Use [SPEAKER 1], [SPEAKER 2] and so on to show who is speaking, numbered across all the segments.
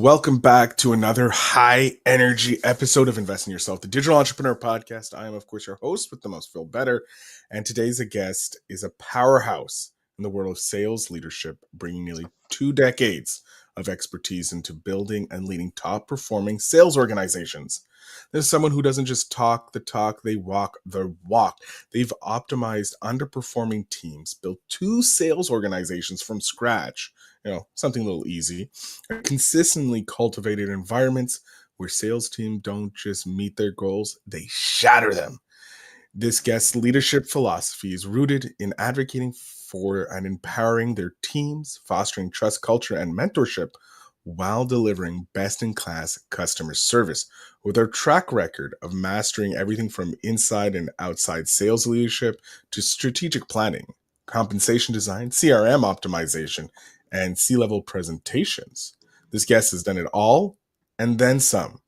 [SPEAKER 1] Welcome back to another high energy episode of Invest in Yourself, the Digital Entrepreneur Podcast. I am, of course, your host with the most, Phil Better. And today's guest is a powerhouse in the world of sales leadership, bringing nearly 2 decades of expertise into building and leading top performing sales organizations. There's someone who doesn't just talk the talk, they walk the walk. They've optimized underperforming teams, built 2 sales organizations from scratch, something a little easy, consistently cultivated environments where sales teams don't just meet their goals, they shatter them. This guest's leadership philosophy is rooted in advocating for and empowering their teams, fostering trust culture and mentorship, while delivering best-in-class customer service. With our track record of mastering everything from inside and outside sales leadership to strategic planning, compensation design, CRM optimization, and C-level presentations, this guest has done it all and then some,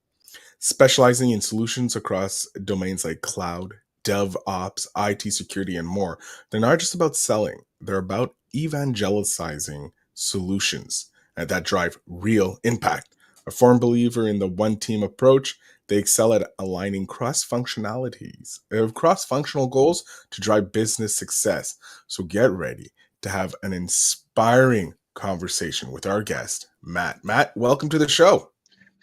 [SPEAKER 1] specializing in solutions across domains like cloud, DevOps, IT security, and more. They're not just about selling, they're about evangelizing solutions that drive real impact. A firm believer in the one team approach, they excel at aligning cross-functional goals to drive business success. So get ready to have an inspiring conversation with our guest, Matt. Matt, welcome to the show.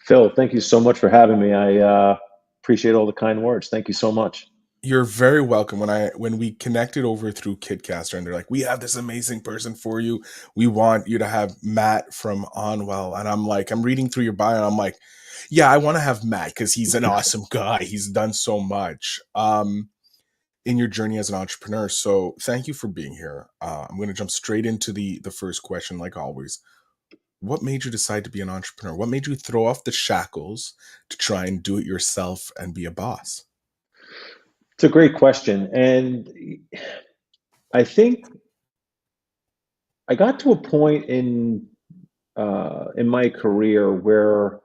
[SPEAKER 2] Phil, thank you so much for having me. I appreciate all the kind words. Thank you so much.
[SPEAKER 1] You're very welcome. When we connected over through Kidcaster, and they're like, we have this amazing person for you. We want you to have Matt from Onwell. And I'm like, I'm reading through your bio, and I'm like, yeah, I want to have Matt because he's an awesome guy. He's done so much in your journey as an entrepreneur. So thank you for being here. I'm going to jump straight into the first question, like always. What made you decide to be an entrepreneur? What made you throw off the shackles to try and do it yourself and be a boss?
[SPEAKER 2] It's a great question. And I think I got to a point in my career where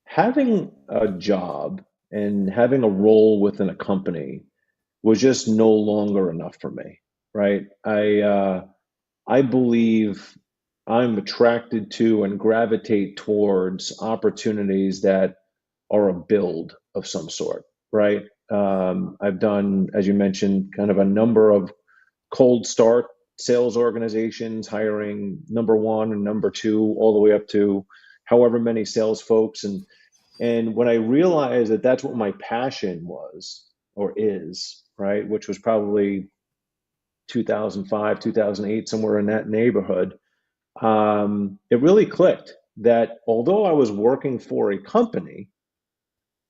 [SPEAKER 2] having a job and having a role within a company was just no longer enough for me, right? I believe I'm attracted to and gravitate towards opportunities that are a build of some sort, right? I've done, as you mentioned, kind of a number of cold start sales organizations, hiring number one and number two, all the way up to however many sales folks. And when I realized that that's what my passion was or is, right, which was probably 2005, 2008, somewhere in that neighborhood, it really clicked that although I was working for a company,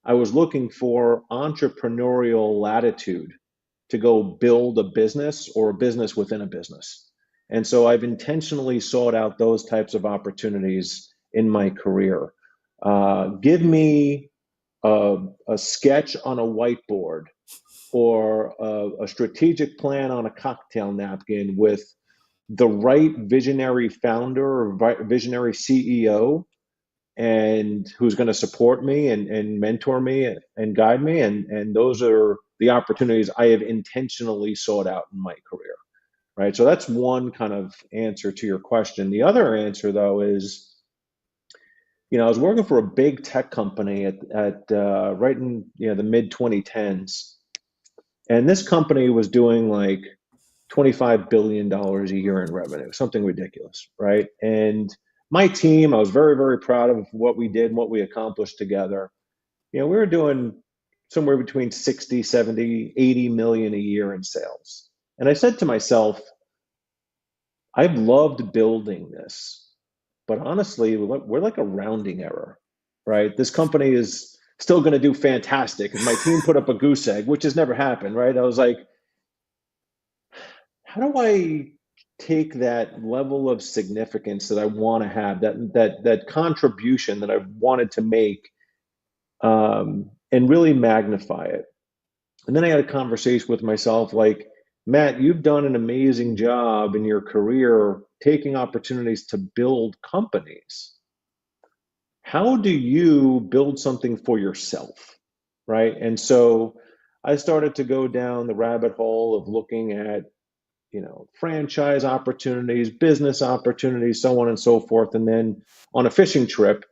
[SPEAKER 2] I was looking for entrepreneurial latitude to go build a business or a business within a business. And so I've intentionally sought out those types of opportunities in my career. Give me a sketch on a whiteboard or a strategic plan on a cocktail napkin with the right visionary founder or visionary CEO and who's going to support me and mentor me and guide me. And those are the opportunities I have intentionally sought out in my career, right? So that's one kind of answer to your question. The other answer, though, is, I was working for a big tech company at right in the mid 2010s, and this company was doing like $25 billion a year in revenue, something ridiculous, right? And my team, I was very, very proud of what we did and what we accomplished together. We were doing somewhere between 60, 70, 80 million a year in sales. And I said to myself, I've loved building this, but honestly, we're like a rounding error, right? This company is still going to do fantastic. And my team put up a goose egg, which has never happened, right? I was like, how do I take that level of significance that I want to have, that contribution that I wanted to make, and really magnify it? And then I had a conversation with myself like, Matt, you've done an amazing job in your career taking opportunities to build companies. How do you build something for yourself, right? And so I started to go down the rabbit hole of looking at franchise opportunities, business opportunities, so on and so forth. And then on a fishing trip,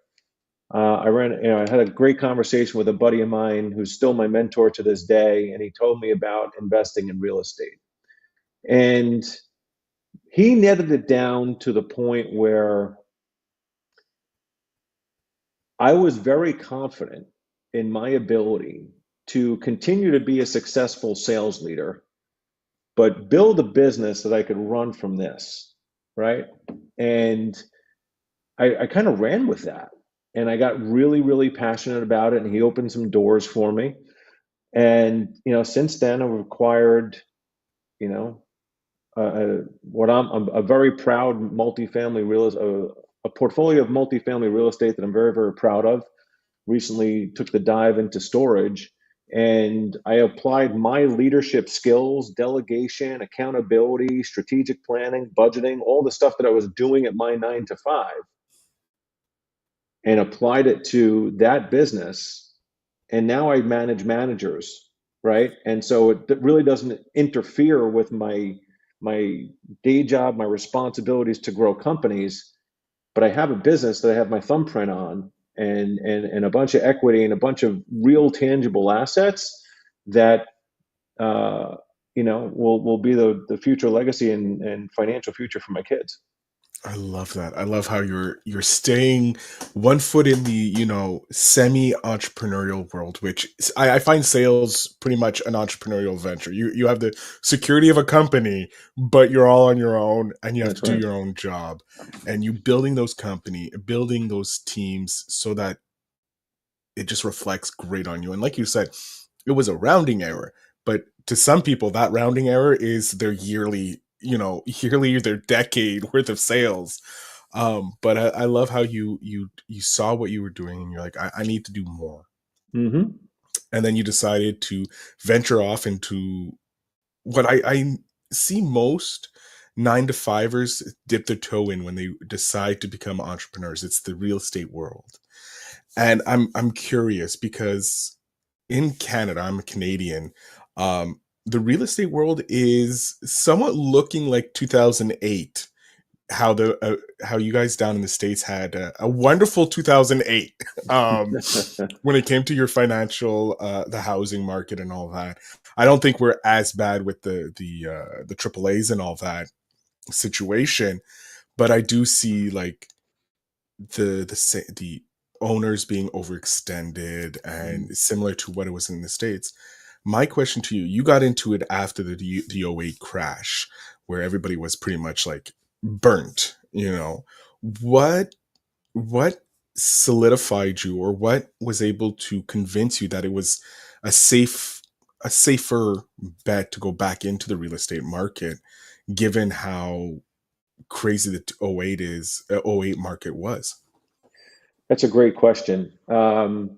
[SPEAKER 2] I had a great conversation with a buddy of mine who's still my mentor to this day, and he told me about investing in real estate. And he netted it down to the point where I was very confident in my ability to continue to be a successful sales leader, but build a business that I could run from this, right? And I kind of ran with that. And I got really, really passionate about it. And he opened some doors for me. And, since then I've acquired, you know, what I'm a very proud a portfolio of multifamily real estate that I'm very, very proud of. Recently took the dive into storage, and I applied my leadership skills, delegation, accountability, strategic planning, budgeting, all the stuff that I was doing at my 9 to 5, and applied it to that business. And now I manage managers, right? And so it really doesn't interfere with my day job, my responsibilities to grow companies, but I have a business that I have my thumbprint on, and a bunch of equity and a bunch of real tangible assets that will be the future legacy and financial future for my kids.
[SPEAKER 1] I love that. I love how you're staying one foot in the, semi-entrepreneurial world, which I find sales pretty much an entrepreneurial venture. You have the security of a company, but you're all on your own and you have to
[SPEAKER 2] That's
[SPEAKER 1] do
[SPEAKER 2] right.
[SPEAKER 1] your own job. And you building building those teams so that it just reflects great on you. And like you said, it was a rounding error, but to some people that rounding error is their yearly their decade worth of sales. But I love how you saw what you were doing and you're like, I need to do more.
[SPEAKER 2] Hmm.
[SPEAKER 1] And then you decided to venture off into what I see most 9 to 5ers dip their toe in when they decide to become entrepreneurs. It's the real estate world. And I'm curious because in Canada, I'm a Canadian. The real estate world is somewhat looking like 2008. How you guys down in the States had a wonderful 2008 when it came to your financial, the housing market and all that. I don't think we're as bad with the AAAs and all that situation, but I do see like the owners being overextended and similar to what it was in the States. My question to you, you got into it after the '08 crash where everybody was pretty much like burnt, what what solidified you, or what was able to convince you that it was a safer bet to go back into the real estate market given how crazy the '08 market was?
[SPEAKER 2] That's a great question. To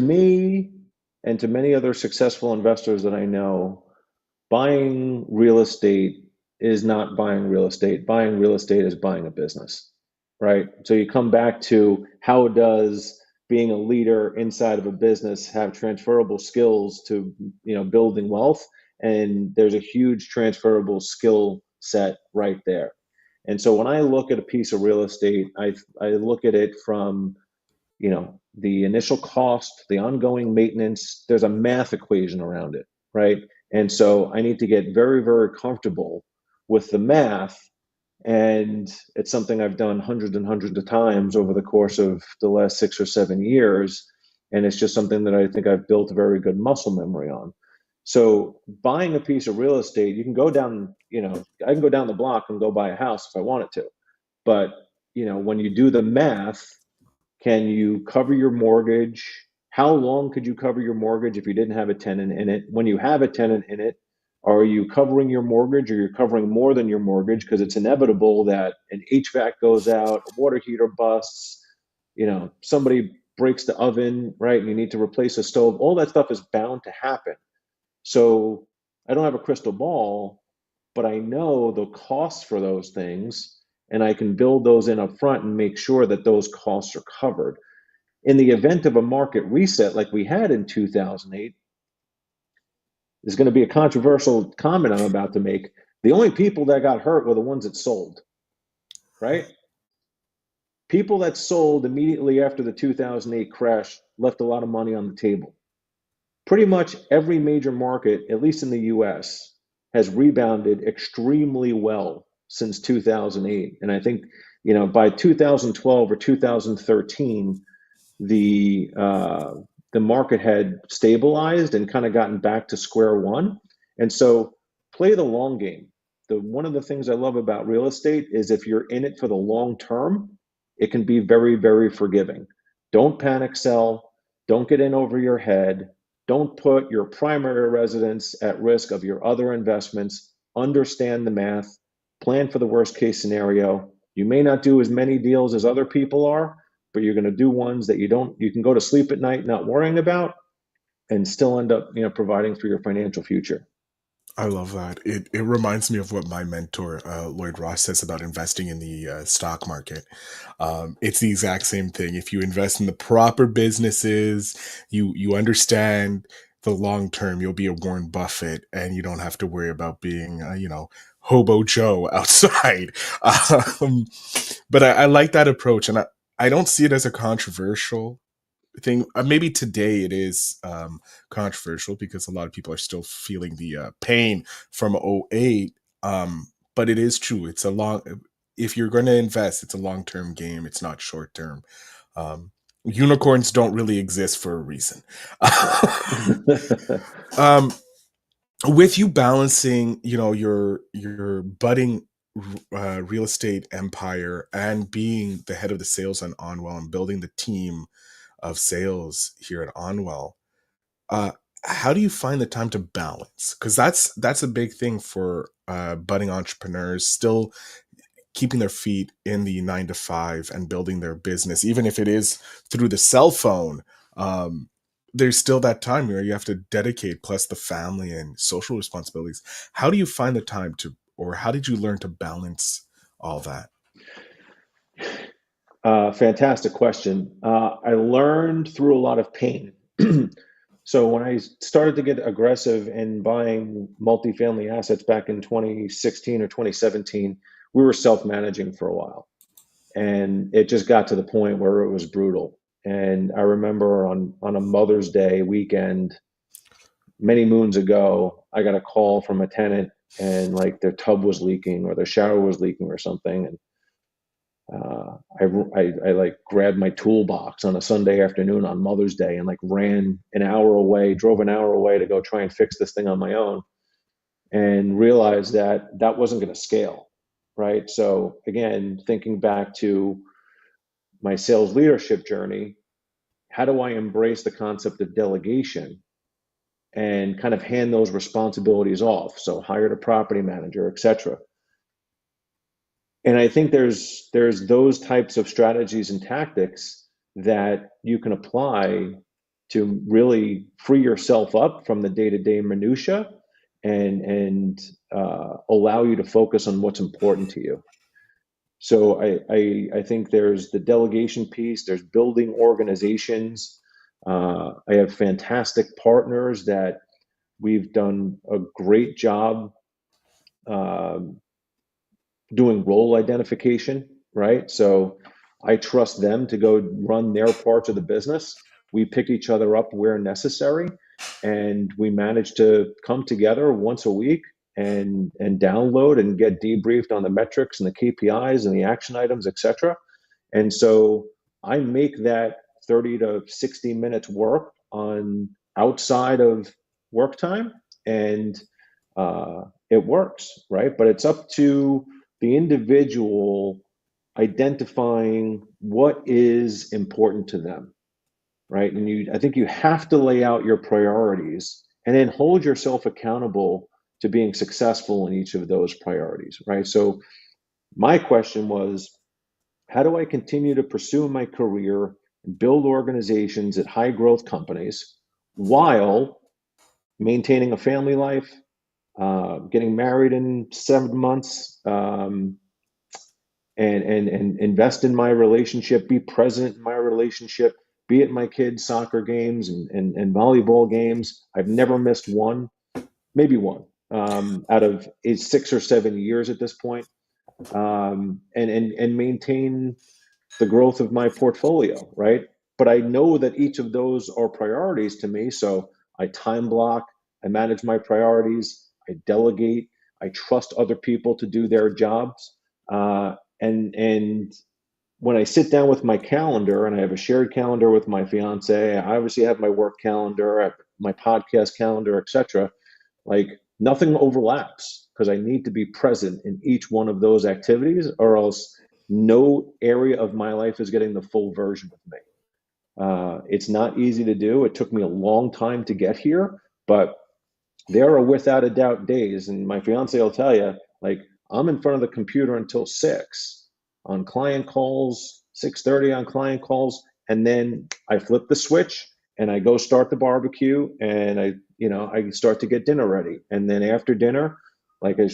[SPEAKER 2] me, and to many other successful investors that I know, buying real estate is not buying real estate. Buying real estate is buying a business, right? So you come back to, how does being a leader inside of a business have transferable skills to, building wealth? And there's a huge transferable skill set right there. And so when I look at a piece of real estate, I look at it from, the initial cost, the ongoing maintenance. There's a math equation around it, right? And so I need to get very, very comfortable with the math. And it's something I've done hundreds and hundreds of times over the course of the last 6 or 7 years. And it's just something that I think I've built a very good muscle memory on. So buying a piece of real estate, you can go down, I can go down the block and go buy a house if I wanted to. But, when you do the math, can you cover your mortgage? How long could you cover your mortgage if you didn't have a tenant in it? When you have a tenant in it, are you covering your mortgage, or you're covering more than your mortgage? Because it's inevitable that an HVAC goes out, a water heater busts, somebody breaks the oven, right? And you need to replace a stove. All that stuff is bound to happen. So I don't have a crystal ball, but I know the costs for those things, and I can build those in up front and make sure that those costs are covered. In the event of a market reset like we had in 2008, is going to be a controversial comment I'm about to make. The only people that got hurt were the ones that sold, right? People that sold immediately after the 2008 crash left a lot of money on the table. Pretty much every major market, at least in the US, has rebounded extremely well since 2008. And I think, by 2012 or 2013, the uh, the market had stabilized and kind of gotten back to square one. And so play the long game. One of the things I love about real estate is if you're in it for the long term, it can be very, very forgiving. Don't panic sell. Don't get in over your head. Don't put your primary residence at risk of your other investments. Understand the math. Plan for the worst case scenario. You may not do as many deals as other people are, but you're going to do ones that you can go to sleep at night not worrying about and still end up, providing for your financial future.
[SPEAKER 1] I love that. It reminds me of what my mentor Lloyd Ross says about investing in the stock market. It's the exact same thing. If you invest in the proper businesses, you understand the long term. You'll be a Warren Buffett, and you don't have to worry about being Hobo Joe outside. Um, but I like that approach, and I don't see it as a controversial thing. Maybe today it is controversial because a lot of people are still feeling the pain from '08. But it is true. It's a long. If you're going to invest, it's a long term game. It's not short term. Um, Unicorns don't really exist for a reason. um, with you balancing, your budding real estate empire and being the head of the sales on Onwell and building the team of sales here at Onwell, uh, how do you find the time to balance? Because that's a big thing for budding entrepreneurs, still keeping their feet in the 9 to 5 and building their business, even if it is through the cell phone. Um, there's still that time where you have to dedicate, plus the family and social responsibilities. How do you find the time to, or how did you learn to balance all that?
[SPEAKER 2] Fantastic question. I learned through a lot of pain. So when I started to get aggressive in buying multifamily assets back in 2016 or 2017, we were self-managing for a while. And it just got to the point where it was brutal. And I remember on a Mother's Day weekend many moons ago, I got a call from a tenant and like their tub was leaking or their shower was leaking or something. And I like grabbed my toolbox on a Sunday afternoon on Mother's Day and like ran an hour away, drove an hour away to go try and fix this thing on my own, and realized that that wasn't going to scale, right? So again, thinking back to my sales leadership journey, how do I embrace the concept of delegation and kind of hand those responsibilities off? So hired a property manager, et cetera. And I think there's those types of strategies and tactics that you can apply to really free yourself up from the day-to-day minutia and allow you to focus on what's important to you. So I think there's the delegation piece, there's building organizations. I have fantastic partners that we've done a great job um, doing role identification, right? So I trust them to go run their parts of the business. We pick each other up where necessary, and we manage to come together once a week and download and get debriefed on the metrics and the KPIs and the action items, et cetera. And so I make that 30 to 60 minutes work on outside of work time, and it works, right? But it's up to the individual identifying what is important to them, right? And I think you have to lay out your priorities and then hold yourself accountable to being successful in each of those priorities, right? So my question was, how do I continue to pursue my career and build organizations at high growth companies while maintaining a family life, getting married in 7 months, and invest in my relationship, be present in my relationship, be at my kids' soccer games and volleyball games. I've never missed one. maybe one, out of 6 or 7 years at this point, and maintain the growth of my portfolio, right? But I know that each of those are priorities to me. So I time block, I manage my priorities, I delegate, I trust other people to do their jobs. And when I sit down with my calendar, and I have a shared calendar with my fiance, I obviously have my work calendar, I have my podcast calendar, etc. Like nothing overlaps because I need to be present in each one of those activities, or else no area of my life is getting the full version of me. It's not easy to do. It took me a long time to get here, but there are without a doubt days, and my fiance will tell you, like I'm in front of the computer until 6 on client calls, 6:30 on client calls, and then I flip the switch and I go start the barbecue, and I start to get dinner ready, and then after dinner, like I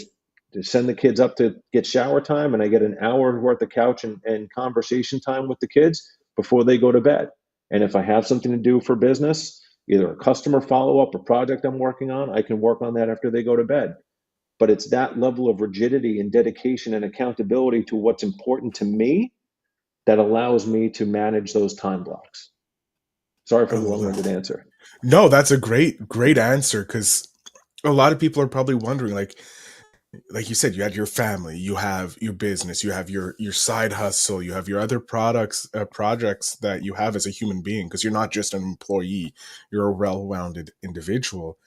[SPEAKER 2] send the kids up to get shower time, and I get an hour worth of couch and conversation time with the kids before they go to bed. And if I have something to do for business, either a customer follow up, a project I'm working on, I can work on that after they go to bed. But it's that level of rigidity and dedication and accountability to what's important to me that allows me to manage those time blocks. Sorry
[SPEAKER 1] I
[SPEAKER 2] for the
[SPEAKER 1] love
[SPEAKER 2] long winded
[SPEAKER 1] that.
[SPEAKER 2] answer.
[SPEAKER 1] No, that's a great answer because a lot of people are probably wondering, like you said, you had your family, you have your business, you have your side hustle, you have your other products, projects that you have as a human being, because you're not just an employee, you're a well-rounded individual.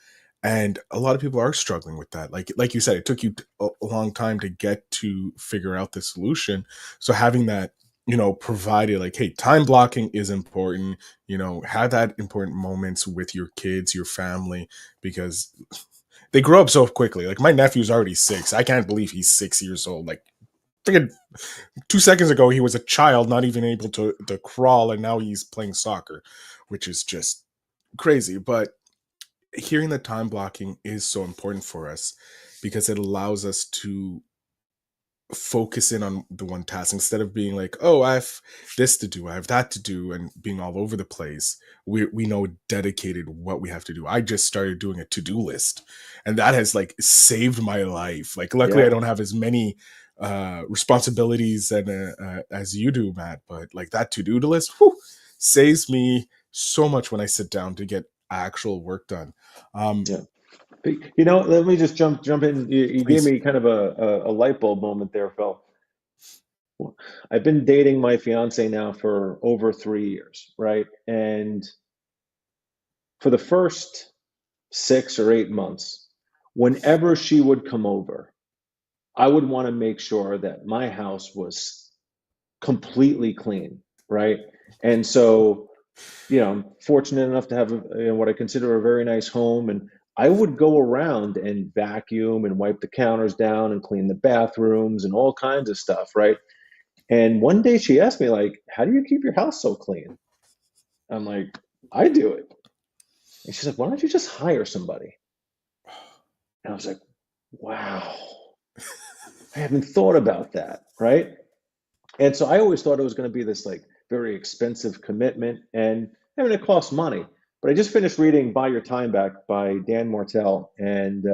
[SPEAKER 1] And a lot of people are struggling with that. Like you said, it took you a long time to get to figure out the solution. So having that, provided, like, hey, time blocking is important. Have that important moments with your kids, your family, because they grow up so quickly. Like my nephew's already 6. I can't believe he's 6 years old. Like, freaking 2 seconds ago he was a child, not even able to crawl, and now he's playing soccer, which is just crazy. But hearing that time blocking is so important for us because it allows us to focus in on the one task instead of being like, oh, I have this to do, I have that to do, and being all over the place. We know dedicated what we have to do. I just started doing a to-do list, and that has like saved my life. Like, luckily I
[SPEAKER 2] Yeah.
[SPEAKER 1] don't have as many responsibilities and as you do, Matt, but like that to-do list, whew, saves me so much when I sit down to get actual work done. um
[SPEAKER 2] Yeah. Let me just jump in. You gave
[SPEAKER 1] Please.
[SPEAKER 2] me kind of a light bulb moment there, Phil. I've been dating my fiance now for over 3 years, right? And for the first 6 or 8 months, whenever she would come over, I would want to make sure that my house was completely clean, right? And so, I'm fortunate enough to have what I consider a very nice home, and I would go around and vacuum and wipe the counters down and clean the bathrooms and all kinds of stuff, right? And one day she asked me, like, "How do you keep your house so clean?" I'm like, "I do it." And she's like, "Why don't you just hire somebody?" And I was like, "Wow, I haven't thought about that, right?" And so I always thought it was going to be this like very expensive commitment, and I mean it costs money. But I just finished reading "Buy Your Time Back" by Dan Martell, and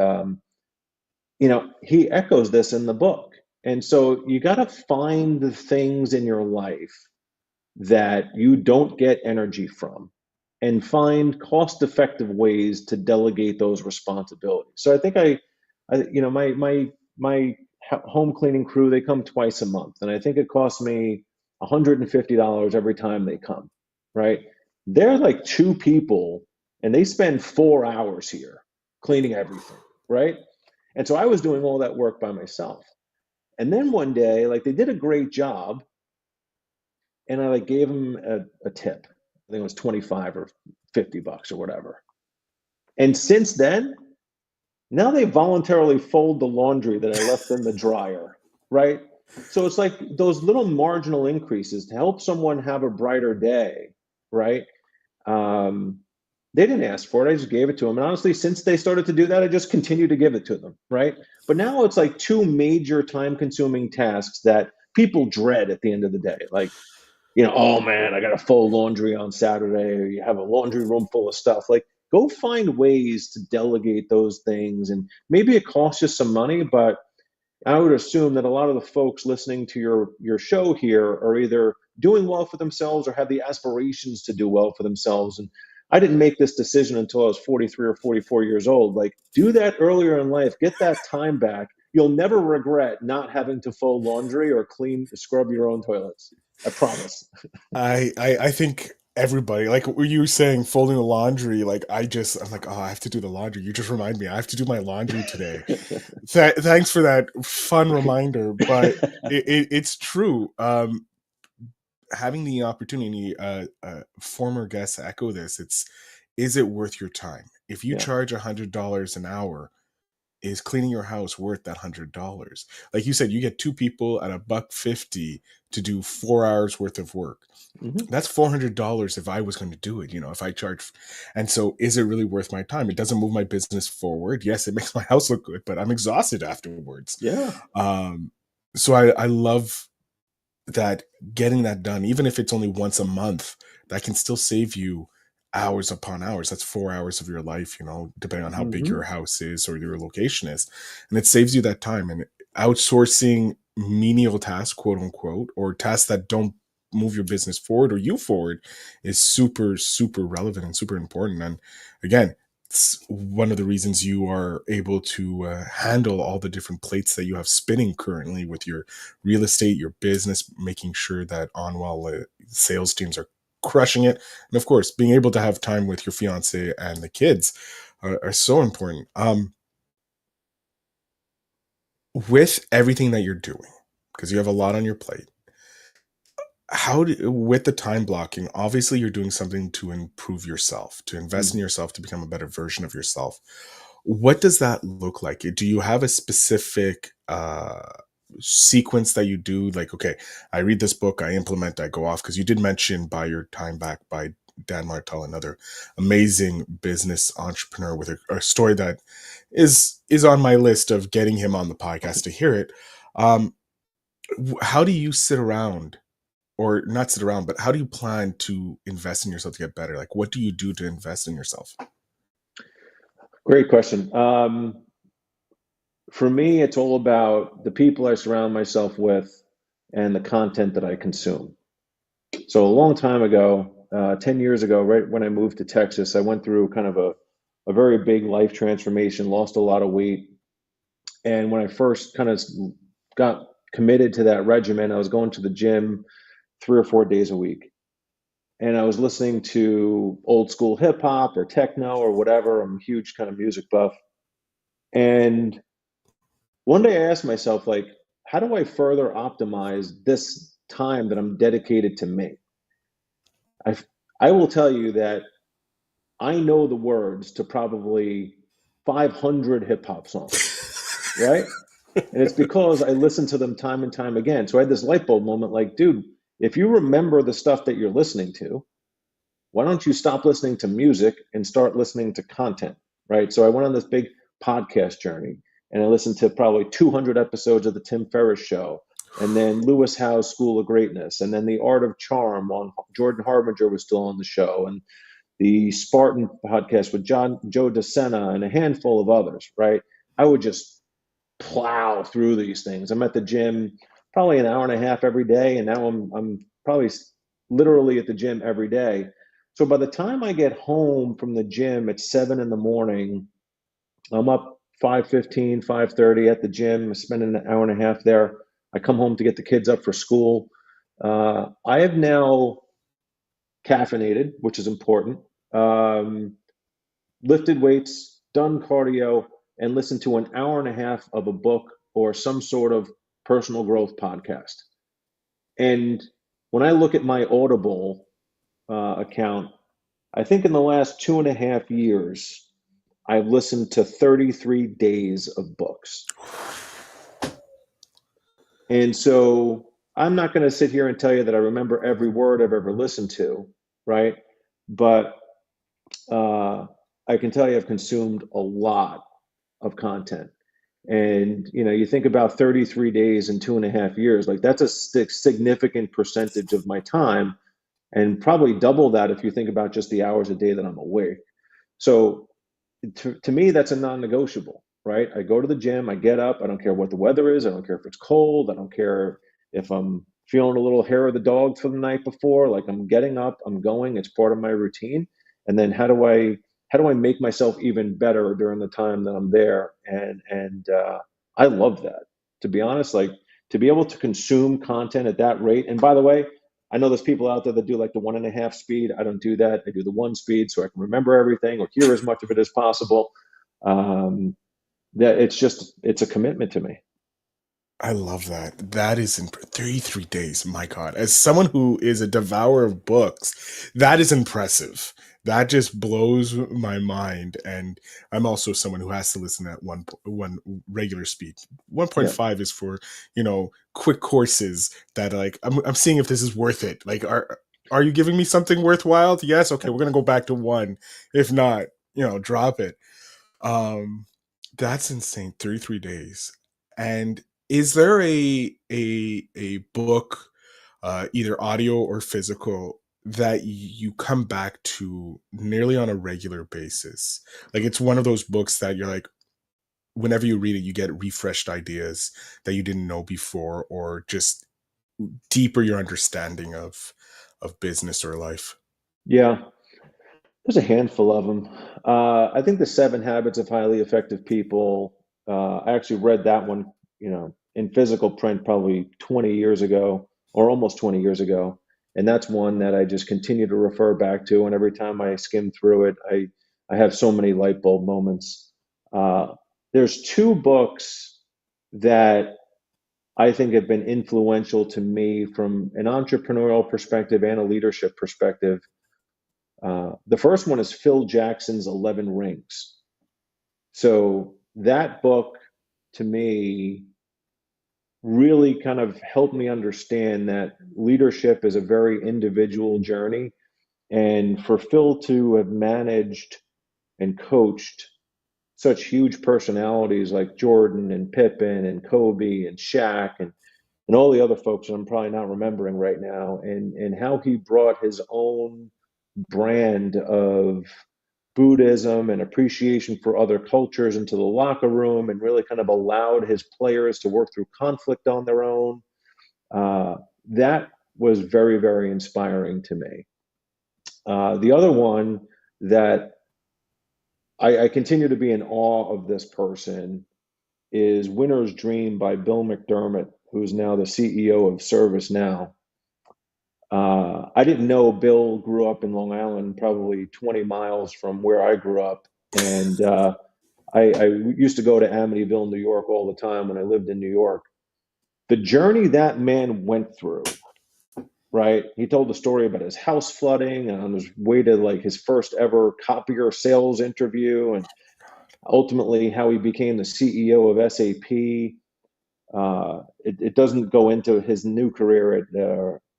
[SPEAKER 2] he echoes this in the book. And so you got to find the things in your life that you don't get energy from, and find cost-effective ways to delegate those responsibilities. So I think my home cleaning crew, they come twice a month, and I think it costs me $150 every time they come, right? They're like two people, and they spend 4 hours here cleaning everything, right? And so I was doing all that work by myself. And then one day, like they did a great job, and I like gave them a tip. I think it was 25 or $50 or whatever. And since then, now they voluntarily fold the laundry that I left in the dryer, right? So it's like those little marginal increases to help someone have a brighter day, right? Um, they didn't ask for it. I just gave it to them. And honestly, since they started to do that, I just continue to give it to them, right? But now it's like two major time consuming tasks that people dread at the end of the day. Like, oh man, I got to fold laundry on Saturday, or you have a laundry room full of stuff. Like, go find ways to delegate those things. And maybe it costs you some money, but I would assume that a lot of the folks listening to your show here are either doing well for themselves or have the aspirations to do well for themselves. And I didn't make this decision until I was 43 or 44 years old. Like, do that earlier in life, get that time back. You'll never regret not having to fold laundry or scrub your own toilets. I promise.
[SPEAKER 1] I think everybody, like were you saying folding the laundry, like I'm like, oh, I have to do the laundry. You just remind me I have to do my laundry today. Thanks for that fun reminder, but it's true. Having the opportunity, former guests echo this. Is it worth your time? If you
[SPEAKER 2] Yeah.
[SPEAKER 1] charge $100 an hour, is cleaning your house worth that $100? Like you said, you get two people at $1.50 to do 4 hours worth of work.
[SPEAKER 2] Mm-hmm.
[SPEAKER 1] That's $400 if I was going to do it, if I charge. And so is it really worth my time? It doesn't move my business forward. Yes, it makes my house look good, but I'm exhausted afterwards.
[SPEAKER 2] Yeah.
[SPEAKER 1] So I love that, getting that done, even if it's only once a month, that can still save you hours upon hours. That's 4 hours of your life, depending on how big
[SPEAKER 2] Mm-hmm.
[SPEAKER 1] your house is or your location is. And it saves you that time. And outsourcing menial tasks, quote unquote, or tasks that don't move your business forward or you forward, is super, super relevant and super important. And again, it's one of the reasons you are able to handle all the different plates that you have spinning currently with your real estate, your business, making sure that Onwell sales teams are crushing it. And of course, being able to have time with your fiance and the kids are so important. With everything that you're doing, because you have a lot on your plate, with the time blocking, obviously you're doing something to improve yourself, to invest in yourself, to become a better version of yourself. What does that look like? Do you have a specific sequence that you do? Like, okay, I read this book, I implement, I go off. Because you did mention Buy Your Time Back by Dan Martell, another amazing business entrepreneur with a story that is on my list of getting him on the podcast to hear it. How do you sit around, or not sit around, but how do you plan to invest in yourself to get better? Like, what do you do to invest in yourself?
[SPEAKER 2] Great question. For me, it's all about the people I surround myself with and the content that I consume. So a long time ago, 10 years ago, right when I moved to Texas, I went through kind of a very big life transformation, lost a lot of weight. And when I first kind of got committed to that regimen, I was going to the gym 3 or 4 days a week. And I was listening to old school hip hop or techno or whatever. I'm a huge kind of music buff. And one day I asked myself, like, how do I further optimize this time that I'm dedicated to me? I, I will tell you that I know the words to probably 500 hip hop songs, right? And it's because I listen to them time and time again. So I had this light bulb moment like, dude, if you remember the stuff that you're listening to, why don't you stop listening to music and start listening to content, right? So I went on this big podcast journey and I listened to probably 200 episodes of the Tim Ferriss show, and then Lewis Howes' School of Greatness, and then The Art of Charm on Jordan Harbinger was still on the show, and the Spartan podcast with Joe DeSena and a handful of others, right? I would just plow through these things. I'm at the gym probably an hour and a half every day, and now I'm probably literally at the gym every day. So by the time I get home from the gym at 7 in the morning, I'm up 5:15, 5:30 at the gym, spending an hour and a half there. I come home to get the kids up for school. I have now caffeinated, which is important. Um, Lifted weights, done cardio, and listened to an hour and a half of a book or some sort of personal growth podcast. And when I look at my Audible account, I think in the last 2.5 years, I've listened to 33 days of books. And so I'm not going to sit here and tell you that I remember every word I've ever listened to, right? But uh, I can tell you I've consumed a lot of content. And you think about 33 days in 2.5 years, like that's a significant percentage of my time, and probably double that if you think about just the hours a day that I'm awake. So to me, that's a non-negotiable, right? I go to the gym, I get up, I don't care what the weather is, I don't care if it's cold, I don't care if I'm feeling a little hair of the dog from the night before. Like, I'm getting up, I'm going, it's part of my routine. And then how do I make myself even better during the time that I'm there? And I love that. To be honest, like, to be able to consume content at that rate. And by the way, I know there's people out there that do like the 1.5 speed. I don't do that. I do the 1 speed so I can remember everything or hear as much of it as possible. Um, that it's a commitment to me.
[SPEAKER 1] I love that. That is in 33 days. My God. As someone who is a devourer of books, that is impressive. That just blows my mind. And I'm also someone who has to listen at one regular speed.
[SPEAKER 2] Yeah.
[SPEAKER 1] 1.5 is for, quick courses that, like, I'm seeing if this is worth it. Like, are you giving me something worthwhile? Yes. Okay. We're going to go back to one. If not, drop it. Um, that's insane. 33 days. And is there a book, either audio or physical, that you come back to nearly on a regular basis? Like, it's one of those books that you're like, whenever you read it, you get refreshed ideas that you didn't know before, or just deeper your understanding of business or life.
[SPEAKER 2] Yeah. There's a handful of them. I think the Seven Habits of Highly Effective People. I actually read that one, in physical print probably 20 years ago, or almost 20 years ago, and that's one that I just continue to refer back to. And every time I skim through it, I have so many light bulb moments. Uh, there's two books that I think have been influential to me from an entrepreneurial perspective and a leadership perspective. The first one is Phil Jackson's 11 Rings. So that book, to me, really kind of helped me understand that leadership is a very individual journey. And for Phil to have managed and coached such huge personalities like Jordan and Pippen and Kobe and Shaq and all the other folks that I'm probably not remembering right now, and how he brought his own brand of Buddhism and appreciation for other cultures into the locker room and really kind of allowed his players to work through conflict on their own. Uh, that was very, very inspiring to me. The other one that I continue to be in awe of this person is Winner's Dream by Bill McDermott, who's now the CEO of ServiceNow. I didn't know Bill grew up in Long Island, probably 20 miles from where I grew up. And I used to go to Amityville, New York all the time when I lived in New York. The journey that man went through, right? He told the story about his house flooding and on his way to like his first ever copier sales interview, and ultimately how he became the CEO of SAP. It doesn't go into his new career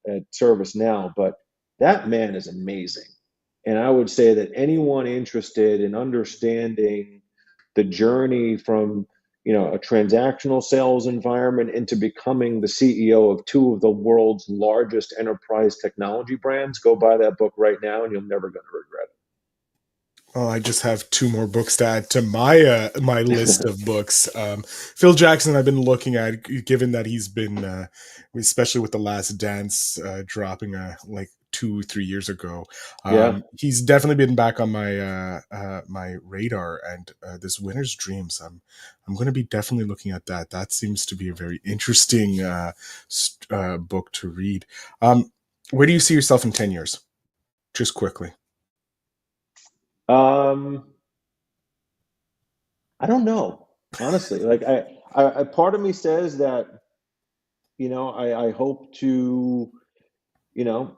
[SPEAKER 2] at ServiceNow, but that man is amazing. And I would say that anyone interested in understanding the journey from a transactional sales environment into becoming the CEO of two of the world's largest enterprise technology brands, go buy that book right now, and you're never going to regret
[SPEAKER 1] Well, I just have two more books to add to my list
[SPEAKER 2] it.
[SPEAKER 1] of books. Phil Jackson, I've been looking at, given that he's been, especially with the Last Dance dropping like 2 3 years ago.
[SPEAKER 2] Yeah.
[SPEAKER 1] He's definitely been back on my radar, and this Winter's Dreams. I'm going to be definitely looking at that. That seems to be a very interesting book to read. Where do you see yourself in 10 years? Just quickly.
[SPEAKER 2] Um, I don't know, honestly. Like, I part of me says that, I hope to, you know,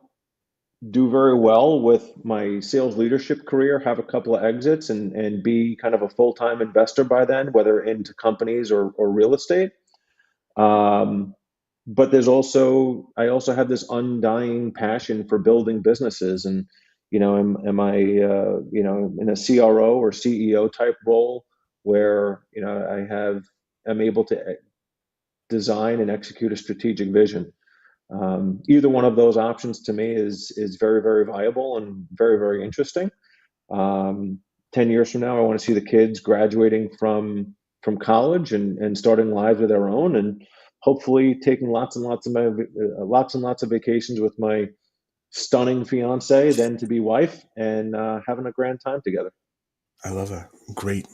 [SPEAKER 2] do very well with my sales leadership career, have a couple of exits, and be kind of a full-time investor by then, whether into companies or real estate. Um, but I also have this undying passion for building businesses. And, am I, in a CRO or CEO type role where, I'm able to design and execute a strategic vision. Either one of those options to me is very, very viable and very, very interesting. Um, 10 years from now, I want to see the kids graduating from college and starting lives of their own, and hopefully taking lots and lots of vacations with my stunning fiance, then to be wife, and having a grand time together.
[SPEAKER 1] I love a great,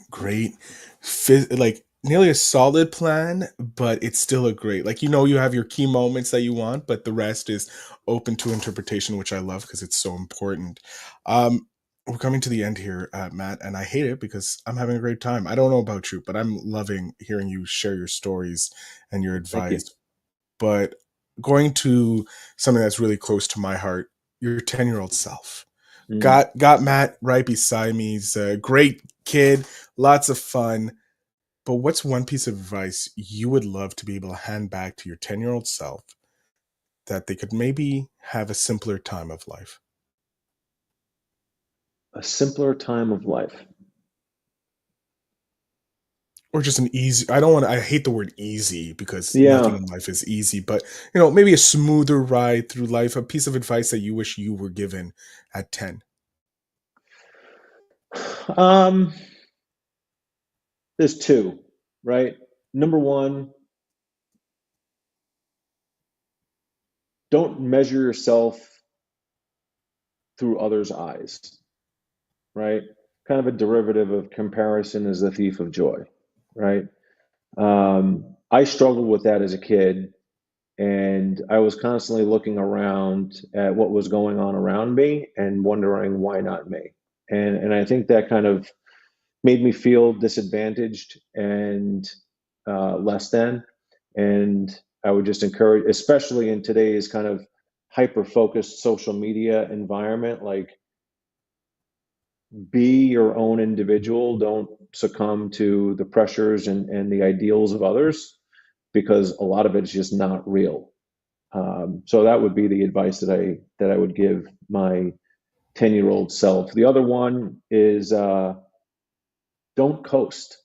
[SPEAKER 1] like nearly a solid plan, but it's still a great, like, you have your key moments that you want, but the rest is open to interpretation, which I love because it's so important. Um, we're coming to the end here, Matt, and I hate it because I'm having a great time. I don't know about you, but I'm loving hearing you share your stories and your
[SPEAKER 2] Thank you.
[SPEAKER 1] advice. But going to something that's really close to my heart, your 10-year-old self.
[SPEAKER 2] Mm.
[SPEAKER 1] Got Matt right beside me. He's a great kid, lots of fun. But what's one piece of advice you would love to be able to hand back to your 10-year-old self that they could maybe have a simpler time of life?
[SPEAKER 2] A simpler time of life.
[SPEAKER 1] Or just an easy, I don't want to, I hate the word easy because nothing
[SPEAKER 2] Yeah.
[SPEAKER 1] in life is easy, but maybe a smoother ride through life, a piece of advice that you wish you were given at 10.
[SPEAKER 2] Um, there's two, right? Number one, don't measure yourself through others' eyes, right? Kind of a derivative of comparison is the thief of joy, right? I struggled with that as a kid, and I was constantly looking around at what was going on around me and wondering why not me. And I think that kind of made me feel disadvantaged and less than. And I would just encourage, especially in today's kind of hyper focused social media environment, like be your own individual. Don't succumb to the pressures and the ideals of others, because a lot of it's just not real. So that would be the advice that I would give my 10-year-old self. The other one is don't coast.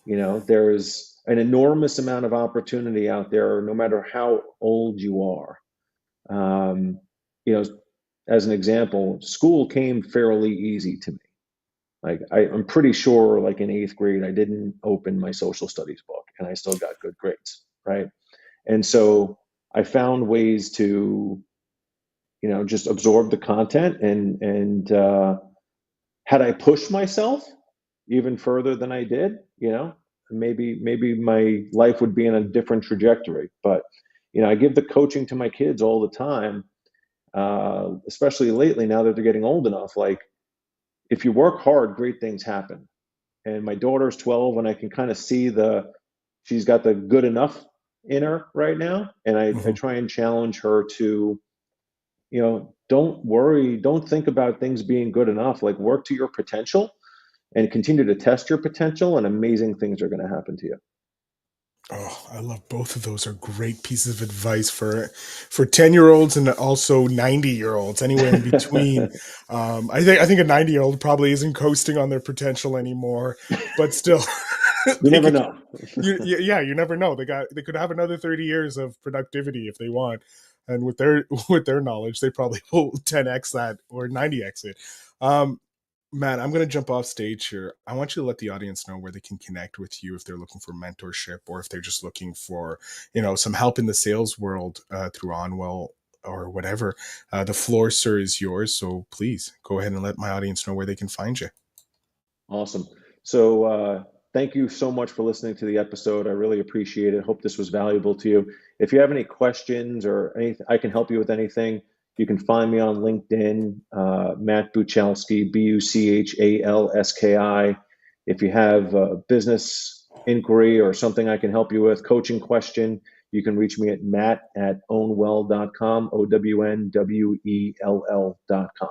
[SPEAKER 2] There's an enormous amount of opportunity out there, no matter how old you are. Um, you know, as an example, school came fairly easy to me. Like I'm pretty sure, like in eighth grade, I didn't open my social studies book, and I still got good grades, right? And so I found ways to, just absorb the content, and had I pushed myself even further than I did, maybe my life would be in a different trajectory. But I give the coaching to my kids all the time, especially lately now that they're getting old enough. Like, if you work hard, great things happen. And my daughter's 12, and I can kind of see she's got the good enough in her right now, and I
[SPEAKER 1] Mhm.
[SPEAKER 2] try and challenge her to, don't worry, don't think about things being good enough. Like, work to your potential and continue to test your potential, and amazing things are going to happen to you.
[SPEAKER 1] Oh, I love both of those are great pieces of advice for 10-year-olds and also 90-year-olds, anywhere in between. I think a 90-year-old probably isn't coasting on their potential anymore, but still
[SPEAKER 2] You
[SPEAKER 1] they
[SPEAKER 2] never
[SPEAKER 1] could
[SPEAKER 2] know.
[SPEAKER 1] yeah, you never know. They could have another 30 years of productivity if they want. And with their with their knowledge, they probably will 10x that or 90x it. Um, Matt, I'm going to jump off stage here. I want you to let the audience know where they can connect with you if they're looking for mentorship or if they're just looking for, some help in the sales world through Onwell or whatever. The floor, sir, is yours. So please go ahead and let my audience know where they can find you.
[SPEAKER 2] Awesome. So, thank you so much for listening to the episode. I really appreciate it. Hope this was valuable to you. If you have any questions or anything, I can help you with anything. You can find me on LinkedIn, Matt Buchalski, Buchalski. If you have a business inquiry or something I can help you with, coaching question, you can reach me at matt@ownwell.com, OWNWELL.com.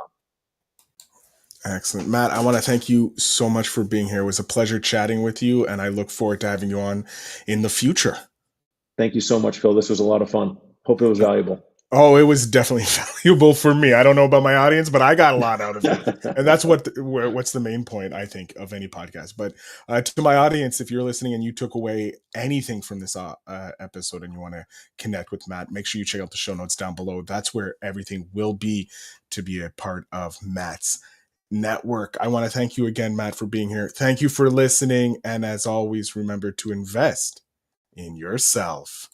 [SPEAKER 1] Excellent. Matt, I want to thank you so much for being here. It was a pleasure chatting with you, and I look forward to having you on in the future.
[SPEAKER 2] Thank you so much, Phil. This was a lot of fun. Hope it was valuable.
[SPEAKER 1] Oh, it was definitely valuable for me. I don't know about my audience, but I got a lot out of it, and that's what's the main point I think of any podcast. But to my audience, if you're listening and you took away anything from this episode and you want to connect with Matt, make sure you check out the show notes down below. That's where everything will be to be a part of Matt's network. I want to thank you again, Matt, for being here. Thank you for listening. And as always, remember to invest in yourself.